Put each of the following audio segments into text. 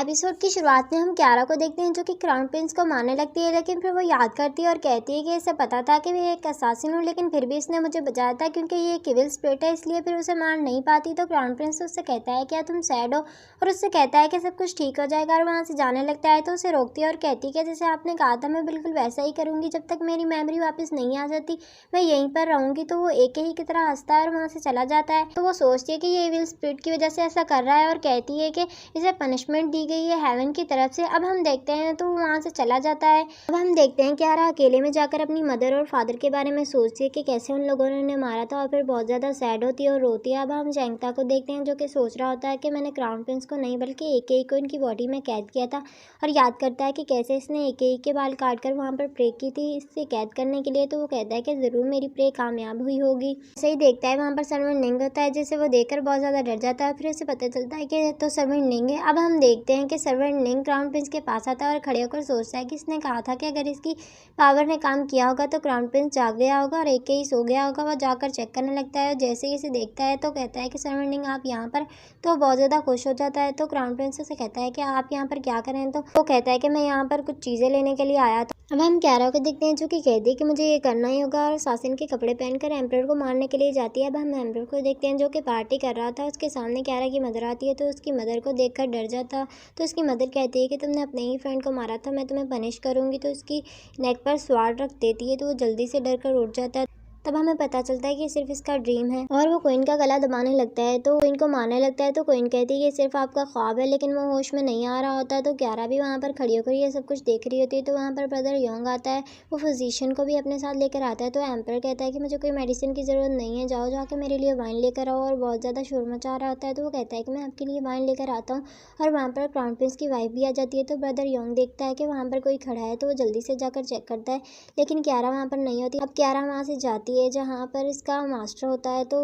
Episode की शुरुआत में हम क्यारा को देखते हैं जो कि क्राउन प्रिंस को मारने लगती है, लेकिन फिर वो याद करती है और कहती है कि इसे पता था कि मैं एक असासिन हूँ, लेकिन फिर भी इसने मुझे बचाया था क्योंकि ये एक इविल स्पिरिट है, इसलिए फिर उसे मार नहीं पाती। तो क्राउन प्रिंस उससे कहता है क्या तुम सैड हो, और उससे कहता है कि सब कुछ ठीक हो जाएगा, और वहाँ से जाने लगता है। तो उसे रोकती है और कहती है कि जैसे आपने कहा था मैं बिल्कुल वैसा ही करूँगी, जब तक मेरी मेमोरी वापस नहीं आ जाती मैं यहीं पर रहूँगी। तो वो एक ही की तरह हंसता है और वहाँ से चला जाता है। तो वो सोचती है कि ये इविल स्पिरिट की वजह से ऐसा कर रहा है और कहती है कि इसे पनिशमेंट दी गई है हेवन की तरफ से। अब हम देखते हैं तो वहाँ से चला जाता है। अब हम देखते हैं क्यारा अकेले में जाकर अपनी मदर और फादर के बारे में सोचती है कि कैसे उन लोगों ने उन्हें मारा था, और फिर बहुत ज़्यादा सैड होती है और रोती है। अब हम चैंगता को देखते हैं जो कि सोच रहा होता है कि मैंने क्राउन प्रिंस को नहीं बल्कि एक को इनकी बॉडी में कैद किया था, और याद करता है कि कैसे इसने एक के बाल काट कर वहाँ पर प्रे की थी इससे कैद करने के लिए। तो वो कहता है कि ज़रूर मेरी प्रे कामयाब हुई होगी। सही देखता है वहाँ पर सर्वेंट निंग होता है जिसे वो देखकर बहुत ज़्यादा डर जाता है। फिर उसे पता चलता है कि तो सर्वेंट निंग है। अब हम देखते हैं कि सर्वेंट निंग क्राउन प्रिंस के पास आता है और खड़े होकर सोचता है कि इसने कहा था कि अगर इसकी पावर ने काम किया होगा तो क्राउन प्रिंस जाग गया होगा और एक ही सो गया होगा। वो जाकर चेक करने लगता है और जैसे ही इसे देखता है तो कहता है कि सर्वेंट निंग आप यहाँ पर, तो बहुत ज़्यादा खुश हो जाता है। तो क्राउन प्रिंस से कहता है कि आप यहाँ पर क्या कर रहे हैं। तो वो कहता है कि मैं यहाँ पर कुछ चीज़ें लेने के लिए आया था। अब हम क्यारा को देखते हैं जो कि कहती है कि मुझे ये करना ही होगा, और सासिन के कपड़े पहनकर एम्परर को मारने के लिए जाती है। अब हम एम्परर को देखते हैं जो कि पार्टी कर रहा था, उसके सामने क्यारा की मदर आती है। तो उसकी मदर को देखकर डर जाता। तो उसकी मदर कहती है कि तुमने अपने ही फ्रेंड को मारा था, मैं तुम्हें पनिश करूंगी। तो उसकी नेक पर स्वाड रख देती है तो वो जल्दी से डर कर उठ जाता है। तब हमें पता चलता है कि सिर्फ इसका ड्रीम है, और वो क्वीन का गला दबाने लगता है। तो क्वीन को मारने लगता है। तो क्वीन कहती है कि ये सिर्फ आपका ख्वाब है, लेकिन वो होश में नहीं आ रहा होता। तो क्यारा भी वहाँ पर खड़ी होकर ये सब कुछ देख रही होती है। तो वहाँ पर ब्रदर योंग आता है, वो फिजिशियन को भी अपने साथ लेकर आता है। तो एम्पर कहता है कि मुझे कोई मेडिसिन की ज़रूरत नहीं है, जाओ जाके मेरे लिए वाइन लेकर आओ, और बहुत ज़्यादा शोर मचा रहा होता है। तो वो कहता है कि मैं आपके लिए वाइन लेकर आता हूँ, और वहाँ पर क्राउन प्रिंस की वाइफ भी आ जाती है। तो ब्रदर योंग देखता है कि वहाँ पर कोई खड़ा है, तो वो जल्दी से जाकर चेक करता है, लेकिन क्यारा वहाँ पर नहीं होती। अब क्यारा वहाँ से जाती है जहाँ पर इसका मास्टर होता है। तो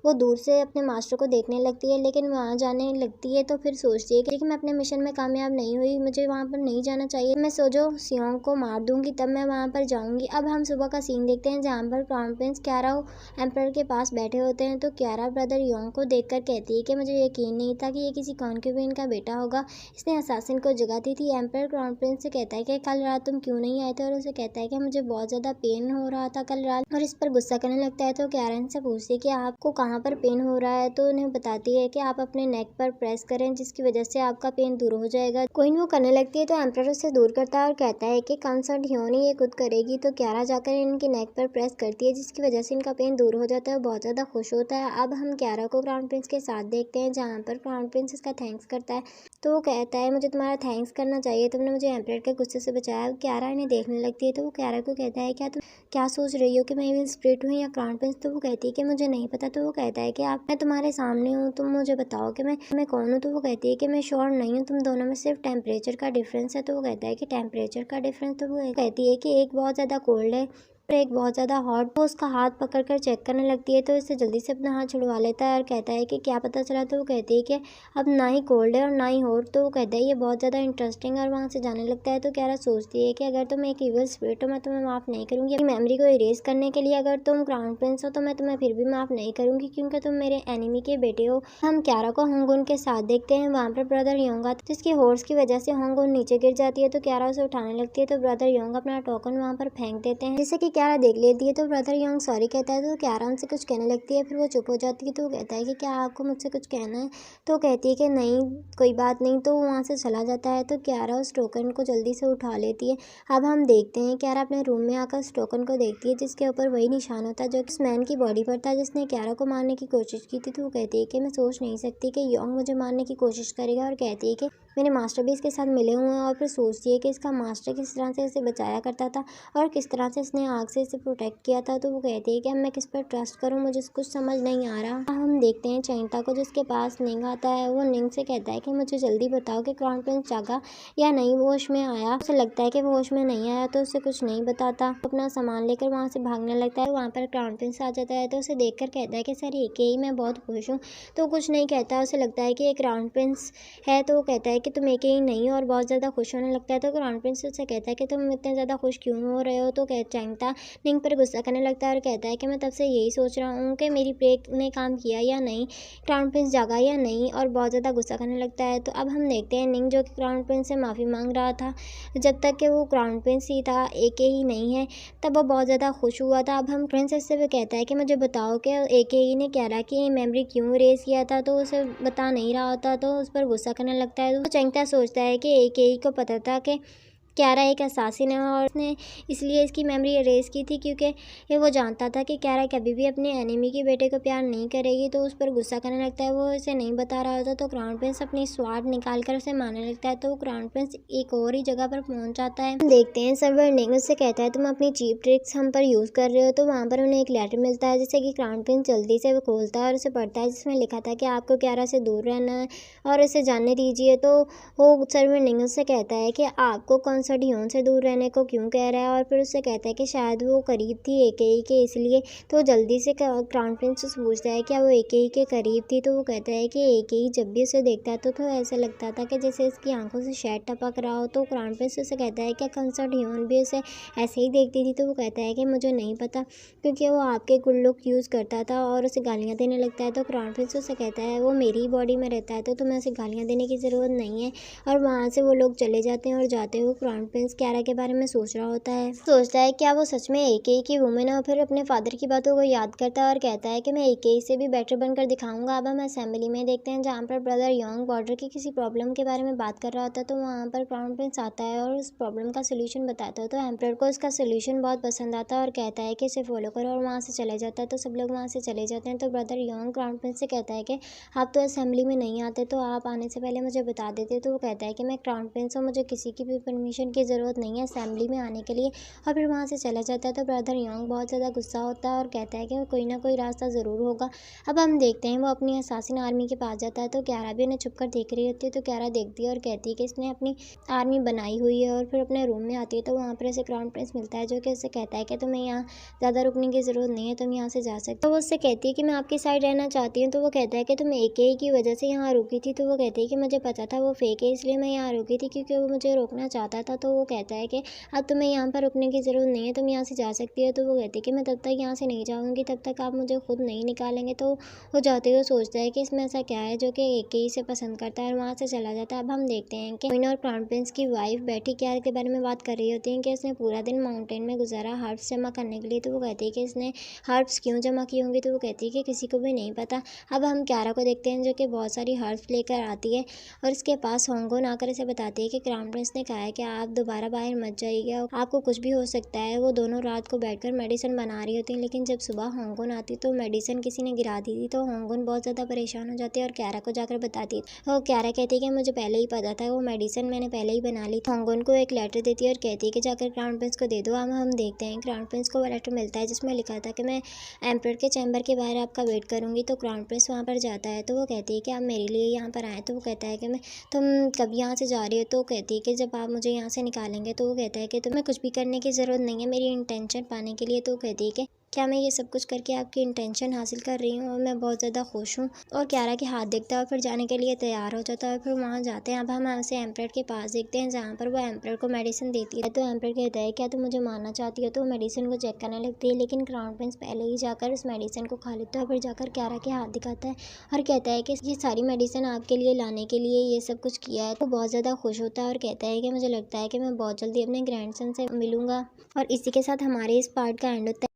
वो दूर से अपने मास्टर को देखने लगती है, लेकिन वहाँ जाने लगती है तो फिर सोचती है कि मैं अपने मिशन में कामयाब नहीं हुई, मुझे वहाँ पर नहीं जाना चाहिए, मैं सोजो सियोंग को मार दूंगी तब मैं वहाँ पर जाऊँगी। अब हम सुबह का सीन देखते हैं जहाँ पर क्राउन प्रिंस क्यारा एम्परर के पास बैठे होते हैं। तो क्यारा ब्रदर योंग को देखकर कहती है कि मुझे यकीन नहीं था कि ये किसी कॉन्क्यूबिन का बेटा होगा, इसने असासिन को जगह दी थी। एम्परर क्राउन प्रिंस से कहता है कि कल रात तुम क्यों नहीं आए थे, और उसे कहता है कि मुझे बहुत ज़्यादा पेन हो रहा था कल रात, और इस पर गुस्सा करने लगता है। तो क्यारा से पूछती है कि आपको कहाँ पर पेन हो रहा है। तो उन्हें बताती है कि आप अपने नेक पर प्रेस करें जिसकी वजह से आपका पेन दूर हो जाएगा। कोइन वो करने लगती है तो एम्परर उससे दूर करता है और कहता है कि कंसर्ट ह्योनी ये खुद करेगी। तो क्यारा जाकर इनकी नेक पर प्रेस करती है जिसकी वजह से इनका पेन दूर हो जाता है, बहुत ज़्यादा खुश होता है। अब हम क्यारा को क्राउन प्रिंस के साथ देखते हैं जहाँ पर क्राउन प्रिंस इसका थैंक्स करता है। तो वो कहता है मुझे तुम्हारा थैंक्स करना चाहिए, तुमने मुझे एम्परर के गुस्से से बचाया। क्यारा इन्हें देखने लगती है तो वो क्यारा को कहता है क्या तुम क्या सोच रही हो कि मैं इविल स्पिरिट हूँ या क्राउन प्रिंस। तो वो कहती है कि मुझे नहीं पता। तो वो कहता है कि मैं तुम्हारे सामने हूँ, तुम मुझे बताओ कि मैं कौन हूँ। तो वो कहती है कि मैं श्योर नहीं हूँ, तुम दोनों में सिर्फ टेम्परेचर का डिफरेंस है। तो वो कहता है कि टेम्परेचर का डिफरेंस। तो वो कहती है कि एक बहुत ज़्यादा कोल्ड है और एक बहुत ज़्यादा हॉट। वो उसका हाथ पकड़कर चेक करने लगती है तो इससे जल्दी से अपना हाथ छुड़वा लेता है और कहता है कि क्या पता चला। तो वो कहती है कि अब ना ही कोल्ड है और ना ही हॉट। तो वो कहता है ये बहुत ज़्यादा इंटरेस्टिंग, और वहाँ से जाने लगता है। तो क्यारा सोचती है कि अगर तुम एक इविल स्पिरिट हो मैं तुम्हें माफ़ नहीं करूँगी, अपनी मेमोरी को इरेज करने के लिए। अगर तुम क्राउन प्रिंस हो तो मैं तुम्हें फिर भी माफ़ नहीं करूँगी क्योंकि तुम मेरे एनिमी के बेटे हो। हम क्यारा को होंगुन के साथ देखते हैं, वहाँ पर ब्रदर योंग आता है। तो इसकी हॉर्स की वजह से होंगुन नीचे गिर जाती है तो क्यारा उसे उठाने लगती है। तो ब्रदर योंग अपना टोकन वहाँ पर फेंक देते हैं जिससे कि क्यारा देख लेती है। तो ब्रदर योंग सॉरी कहता है तो क्यारा उनसे कुछ कहने लगती है, फिर वो चुप हो जाती है। तो वो कहता है कि क्या आपको मुझसे कुछ कहना है। तो कहती है कि नहीं कोई बात नहीं। तो वहाँ से चला जाता है। तो क्यारा उस टोकन को जल्दी से उठा लेती है। अब हम देखते हैं क्यारा अपने रूम में आकर उस टोकन को देखती है जिसके ऊपर वही निशान होता है जो उस मैन की बॉडी पर था जिसने क्यारा को मारने की कोशिश की थी। तो वो कहती है कि मैं सोच नहीं सकती कि योंग मुझे मारने की कोशिश करेगा, और कहती है कि मेरे मास्टर भी इसके साथ मिले हुए हैं। और फिर सोचती है कि इसका मास्टर किस तरह से इसे बचाया करता था और किस तरह से इसने आग से इसे प्रोटेक्ट किया था। तो वो कहती है कि अब मैं किस पर ट्रस्ट करूं, मुझे कुछ समझ नहीं आ रहा। हम देखते हैं चैंगता को जिसके पास निंग आता है। वो निंग से कहता है कि मुझे जल्दी बताओ कि क्राउन प्रिंस जागा या नहीं, वो होश में आया। उसे लगता है कि वो होश में नहीं आया तो उसे कुछ नहीं बताता। अपना सामान लेकर वहाँ से भागने लगता है। वहाँ पर क्राउन प्रिंस आ जाता है तो उसे देखकर कहता है कि सर एक ही मैं बहुत खुश हूँ। तो कुछ नहीं कहता, उसे लगता है कि ये क्राउन प्रिंस है। तो वो कहता है कि तुम एक ही नहीं हो और बहुत ज़्यादा खुश होने लगता है। तो क्राउन प्रिंस उससे कहता है कि तुम इतने ज़्यादा खुश क्यों हो रहे हो। तो चैंगता निंग पर गुस्सा करने लगता है और कहता है कि मैं तब से यही सोच रहा हूँ कि मेरी प्रे ने काम किया या नहीं, क्राउन प्रिंस जागा या नहीं, और बहुत ज़्यादा गुस्सा करने लगता है। तो अब हम देखते हैं निंग जो कि क्राउन प्रिंस से माफ़ी मांग रहा था जब तक कि वो क्राउन प्रिंस ही था, एक ही नहीं है, तब वो बहुत ज़्यादा खुश हुआ था। अब हम प्रिंसेस से भी कहता है कि मुझे बताओ कि एक ही ने कैरा की मेमोरी क्यों इरेज किया था। तो उसे बता नहीं रहा होता तो उस पर गुस्सा करने लगता है। तो चैंगता सोचता है कि एक ही को पता था कि क्यारा एक असासिन है और उसने इसलिए इसकी मेमोरी इरेज की थी क्योंकि वो जानता था कि क्यारा कभी भी अपने एनिमी के बेटे को प्यार नहीं करेगी। तो उस पर गुस्सा करने लगता है, वो इसे नहीं बता रहा होता। तो क्राउन प्रिंस अपनी स्वाड निकाल कर उसे मारने लगता है। तो क्राउन प्रिंस एक और ही जगह पर पहुंच जाता है। देखते हैं सर्वर निंग उससे कहता है तुम अपनी चीप ट्रिक्स हम पर यूज़ कर रहे हो। तो वहाँ पर उन्हें एक लेटर मिलता है जिससे कि क्राउन प्रिंस जल्दी से वो खोलता है और उसे पढ़ता है, जिसमें लिखा था कि आपको क्यारा से दूर रहना है और उसे जानने दीजिए। तो वो सर्वर निंग उससे कहता है कि आपको कौन सा डियोन से दूर रहने को क्यों कह रहा है, और फिर उससे कहता है कि शायद वो करीब थी एकेई के इसलिए। तो जल्दी से क्राउन प्रिंस से पूछता है क्या वो एकेई के करीब थी। तो वो कहता है कि एकेई जब भी उसे देखता है तो ऐसा लगता था कि जैसे इसकी आंखों से शहद टपक रहा हो। तो क्राउन प्रिंस उसे कहता है क्या कंसर्ट डियोन भी उसे ऐसे ही देखती थी। तो वो कहता है कि मुझे नहीं पता क्योंकि वो आपके गुड लुक यूज़ करता था और उसे गालियाँ देने लगता है। तो क्राउन प्रिंस उसे कहता है वो मेरी बॉडी में रहता है तो तुम्हें उसे गालियाँ देने की ज़रूरत नहीं है। और वहाँ से वो लोग चले जाते हैं और जाते हुए क्राउन प्रिंस क्यारा के बारे में सोच रहा होता है। सोचता है क्या वो सच में एकेई की वुमेन है, और फिर अपने फादर की बातों को याद करता है और कहता है कि मैं एकेई से भी बेटर बनकर दिखाऊंगा। अब हम असेंबली में देखते हैं जहाँ पर ब्रदर यंग बॉर्डर की किसी प्रॉब्लम के बारे में बात कर रहा होता है। तो वहाँ पर क्राउन प्रिंस आता है और उस प्रॉब्लम का सोल्यूशन बताता है। तो एम्परर को उसका सोल्यूशन बहुत पसंद आता है और कहता है कि इसे फॉलो करो, और वहाँ से चले जाता है। तो सब लोग वहाँ से चले जाते हैं। तो ब्रदर यंग क्राउन प्रिंस से कहता है कि आप तो असेंबली में नहीं आते तो आप आने से पहले मुझे बता देते। तो वो कहता है कि मैं क्राउन प्रिंस हूँ, मुझे किसी की भी परमिशन की ज़रूरत नहीं है असेंबली में आने के लिए, और फिर वहाँ से चला जाता है। तो ब्रदर यंग बहुत ज़्यादा गुस्सा होता है और कहता है कि कोई ना कोई रास्ता ज़रूर होगा। अब हम देखते हैं वो अपनी असासिन आर्मी के पास जाता है। तो क्यारा भी उन्हें छुप कर देख रही होती है। तो क्यारा देखती है और कहती है कि इसने अपनी आर्मी बनाई हुई है, और फिर अपने रूम में आती है। तो वहाँ पर इसे क्राउन प्रिंस मिलता है जो कि उससे कहता है कि तुम्हें यहाँ ज़्यादा रुकने की ज़रूरत नहीं है, तुम यहाँ से जा सकते हो। तो वो उससे कहती है कि मैं आपकी साइड रहना चाहती हूँ। तो वो कहता है कि तुम एकेई की वजह से यहाँ रुकी थी। तो वो कहती है कि मुझे पता था वो फेक है इसलिए मैं यहाँ रुकी थी क्योंकि वो मुझे रोकना चाहता था। तो वो कहता है कि अब तुम्हें यहाँ पर रुकने की ज़रूरत नहीं है, तुम यहाँ से जा सकती हो। तो वो कहती है कि मैं तब तक यहाँ से नहीं जाऊँगी तब तक आप मुझे खुद नहीं निकालेंगे। तो वो जाते हुए सोचता है कि इसमें ऐसा क्या है जो कि एकेई से पसंद करता है, और वहाँ से चला जाता है। अब हम देखते हैं कि क्वीन और क्राउन प्रिंस की वाइफ बैठी क्यारा के बारे में बात कर रही होती है कि उसने पूरा दिन माउंटेन में गुजारा हर्ब्स जमा करने के लिए। तो वो कहती है कि इसने हर्ब्स क्यों जमा की होंगी। तो वो कहती है कि किसी को भी नहीं पता। अब हम क्यारा को देखते हैं जो कि बहुत सारी हर्ब्स लेकर आती है और इसके पास होंगोन आकर इसे बताती है कि क्राउन प्रिंस ने कहा है कि आप दोबारा बाहर मत जाइएगा, आपको कुछ भी हो सकता है। वो दोनों रात को बैठकर मेडिसिन बना रही होती हैं, लेकिन जब सुबह होंगोन आती तो मेडिसिन किसी ने गिरा दी थी। तो होंगोन बहुत ज़्यादा परेशान हो जाती है और क्यारा को जाकर बताती है। वो क्यारा कहती है कि मुझे पहले ही पता था, वो मेडिसिन मैंने पहले ही बना ली थी। होंगोन को एक लेटर देती है और कहती है कि जाकर क्राउन प्रिंस को दे दो। अब हम देखते हैं क्राउन प्रिंस को वो लेटर मिलता है जिसमें लिखा था कि मैं एम्परर के चैम्बर के बाहर आपका वेट करूँगी। तो क्राउन प्रिंस वहाँ पर जाता है। तो वो कहती है कि आप मेरे लिए यहाँ पर आए। तो वो कहता है कि मैं तुम कब यहाँ से जा रही हो। तो कहती है कि जब आप मुझे यहाँ से निकालेंगे। तो वो कहता है कि तुम्हें कुछ भी करने की ज़रूरत नहीं है मेरी इंटेंशन पाने के लिए। तो वो कहती है कि क्या मैं ये सब कुछ करके आपकी इंटेंशन हासिल कर रही हूँ, और मैं बहुत ज़्यादा खुश हूँ। और क्यारा के हाथ देखता है और फिर जाने के लिए तैयार हो जाता है और फिर वहाँ जाते हैं। अब हम उसे एम्परर के पास देखते हैं जहाँ पर वो एम्परर को मेडिसिन देती है। तो एम्परर कहता है क्या तुम मुझे मारना चाहती हो। तो वो मेडिसिन को चेक करने लगती है, लेकिन क्राउन प्रिंस पहले ही जाकर उस मेडिसिन को खा लेता है। फिर जाकर क्यारा के हाथ दिखाता है और कहता है कि ये सारी मेडिसिन आपके लिए लाने के लिए ये सब कुछ किया है। तो बहुत ज़्यादा खुश होता है और कहता है कि मुझे लगता है कि मैं बहुत जल्दी अपने ग्रैंडसन से मिलूंगा। और इसी के साथ हमारे इस पार्ट का एंड होता है।